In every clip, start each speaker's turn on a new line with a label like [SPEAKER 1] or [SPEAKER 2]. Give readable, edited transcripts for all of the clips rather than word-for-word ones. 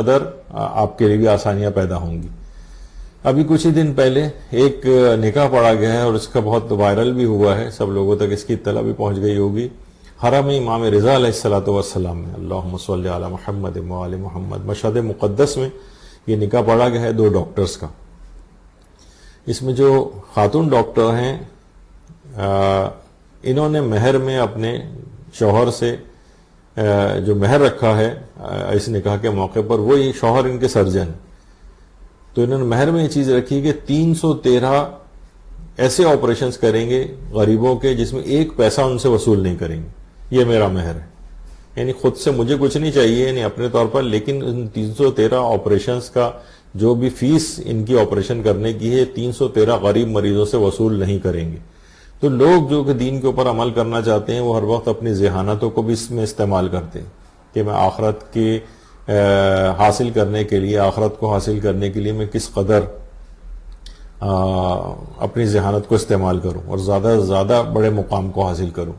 [SPEAKER 1] قدر آپ کے لیے بھی آسانیاں پیدا ہوں گی۔ ابھی کچھ ہی دن پہلے ایک نکاح پڑھا گیا ہے اور اس کا بہت وائرل بھی ہوا ہے، سب لوگوں تک اس کی اطلاع بھی پہنچ گئی ہوگی۔ حرم امام رضا علیہ الصلوۃ والسلام میں، اللہم صلی علی محمد وآل محمد، مشہد مقدس میں یہ نکاح پڑھا گیا ہے 2 ڈاکٹرز کا۔ اس میں جو خاتون ڈاکٹر ہیں انہوں نے مہر میں اپنے شوہر سے جو مہر رکھا ہے اس نکاح کے موقع پر، وہی شوہر ان کے سرجن، تو انہوں نے مہر میں یہ چیز رکھی کہ 313 ایسے آپریشنز کریں گے غریبوں کے جس میں 1 پیسہ ان سے وصول نہیں کریں گے، یہ میرا مہر ہے۔ یعنی خود سے مجھے کچھ نہیں چاہیے یعنی اپنے طور پر، لیکن ان 313 آپریشنز کا جو بھی فیس ان کی آپریشن کرنے کی ہے 313 غریب مریضوں سے وصول نہیں کریں گے۔ تو لوگ جو کہ دین کے اوپر عمل کرنا چاہتے ہیں وہ ہر وقت اپنی ذہانتوں کو بھی اس میں استعمال کرتے ہیں کہ میں آخرت کے حاصل کرنے کے لیے، آخرت کو حاصل کرنے کے لیے میں کس قدر اپنی ذہانت کو استعمال کروں اور زیادہ سے زیادہ بڑے مقام کو حاصل کروں۔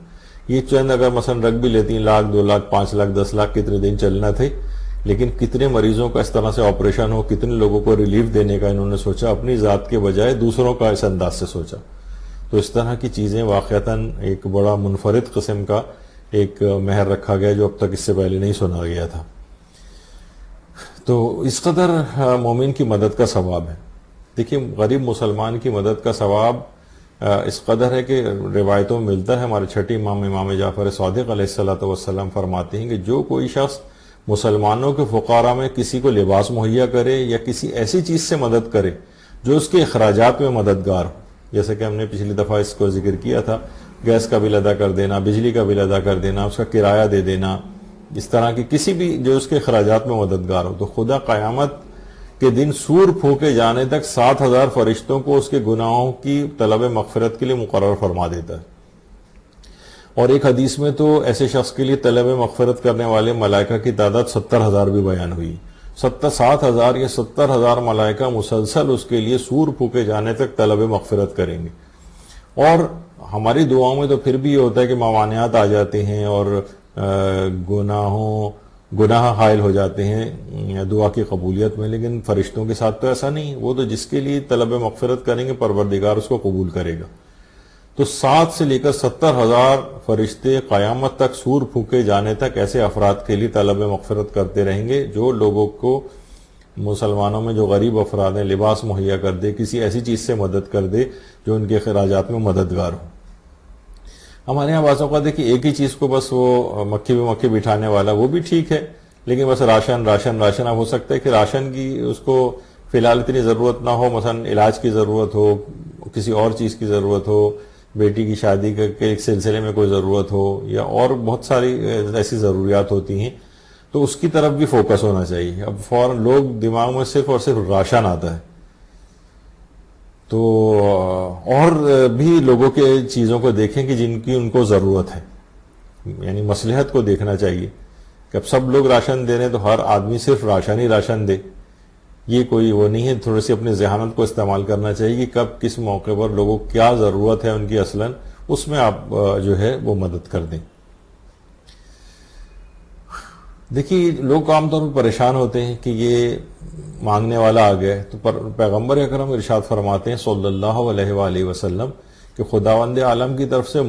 [SPEAKER 1] یہ چند اگر مثلا رکھ بھی لیتی 1 لاکھ 2 لاکھ 5 لاکھ 10 لاکھ کتنے دن چلنا تھے، لیکن کتنے مریضوں کا اس طرح سے آپریشن ہو، کتنے لوگوں کو ریلیف دینے کا انہوں نے سوچا، اپنی ذات کے بجائے دوسروں کا اس انداز سے سوچا۔ تو اس طرح کی چیزیں واقعتاً ایک بڑا منفرد قسم کا ایک مہر رکھا گیا جو اب تک اس سے پہلے نہیں سنا گیا تھا۔ تو اس قدر مومن کی مدد کا ثواب ہے۔ دیکھیے غریب مسلمان کی مدد کا ثواب اس قدر ہے کہ روایتوں میں ملتا ہے، ہمارے چھٹے امام جعفر صادق علیہ الصلوۃ والسلام فرماتے ہیں کہ جو کوئی شخص مسلمانوں کے فقراء میں کسی کو لباس مہیا کرے یا کسی ایسی چیز سے مدد کرے جو اس کے اخراجات میں مددگار ہو، جیسے کہ ہم نے پچھلی دفعہ اس کو ذکر کیا تھا، گیس کا بل ادا کر دینا، بجلی کا بل ادا کر دینا، اس کا کرایہ دے دینا، اس طرح کی کسی بھی جو اس کے اخراجات میں مددگار ہو، تو خدا قیامت کے دن سور پھونکے جانے تک 7000 فرشتوں کو اس کے گناہوں کی طلب مغفرت کے لیے مقرر فرما دیتا ہے۔ اور ایک حدیث میں تو ایسے شخص کے لیے طلب مغفرت کرنے والے ملائکہ کی تعداد 70,000 بھی بیان ہوئی۔ 7,000 یا 70,000 ملائکہ مسلسل اس کے لیے سور پھونکے جانے تک طلب مغفرت کریں گے۔ اور ہماری دعاؤں میں تو پھر بھی یہ ہوتا ہے کہ موانعات آ جاتے ہیں اور گناہ حائل ہو جاتے ہیں دعا کی قبولیت میں، لیکن فرشتوں کے ساتھ تو ایسا نہیں، وہ تو جس کے لیے طلب مغفرت کریں گے پروردگار اس کو قبول کرے گا۔ تو 7 سے لے کر 70,000 فرشتے قیامت تک سور پھونکے جانے تک ایسے افراد کے لیے طلب مغفرت کرتے رہیں گے جو لوگوں کو، مسلمانوں میں جو غریب افراد ہیں، لباس مہیا کر دے، کسی ایسی چیز سے مدد کر دے جو ان کے اخراجات میں مددگار ہو۔ ہمارے یہاں بعض اوقات دیکھیے ایک ہی چیز کو بس وہ مکھی پہ مکھی بٹھانے والا، وہ بھی ٹھیک ہے، لیکن بس راشن راشن راشن، اب ہو سکتا ہے کہ راشن کی اس کو فی الحال اتنی ضرورت نہ ہو، مثلا علاج کی ضرورت ہو، کسی اور چیز کی ضرورت ہو، بیٹی کی شادی کے سلسلے میں کوئی ضرورت ہو، یا اور بہت ساری ایسی ضروریات ہوتی ہیں، تو اس کی طرف بھی فوکس ہونا چاہیے۔ اب فوراً لوگ دماغ میں صرف اور صرف راشن آتا ہے، تو اور بھی لوگوں کے چیزوں کو دیکھیں کہ جن کی ان کو ضرورت ہے، یعنی مصلحت کو دیکھنا چاہیے کہ اب سب لوگ راشن دے رہے ہیں تو ہر آدمی صرف راشن ہی راشن دے، یہ کوئی وہ نہیں ہے۔ تھوڑی سی اپنی ذہانت کو استعمال کرنا چاہیے کہ کب کس موقع پر لوگوں کو کیا ضرورت ہے ان کی اصلاً، اس میں آپ جو ہے وہ مدد کر دیں۔ دیکھیے لوگ عام طور پر پریشان ہوتے ہیں کہ یہ مانگنے والا آ گیا ہے، تو پیغمبر اکرم ارشاد فرماتے ہیں صلی اللہ علیہ وآلہ وسلم کہ خداوند عالم کی طرف سے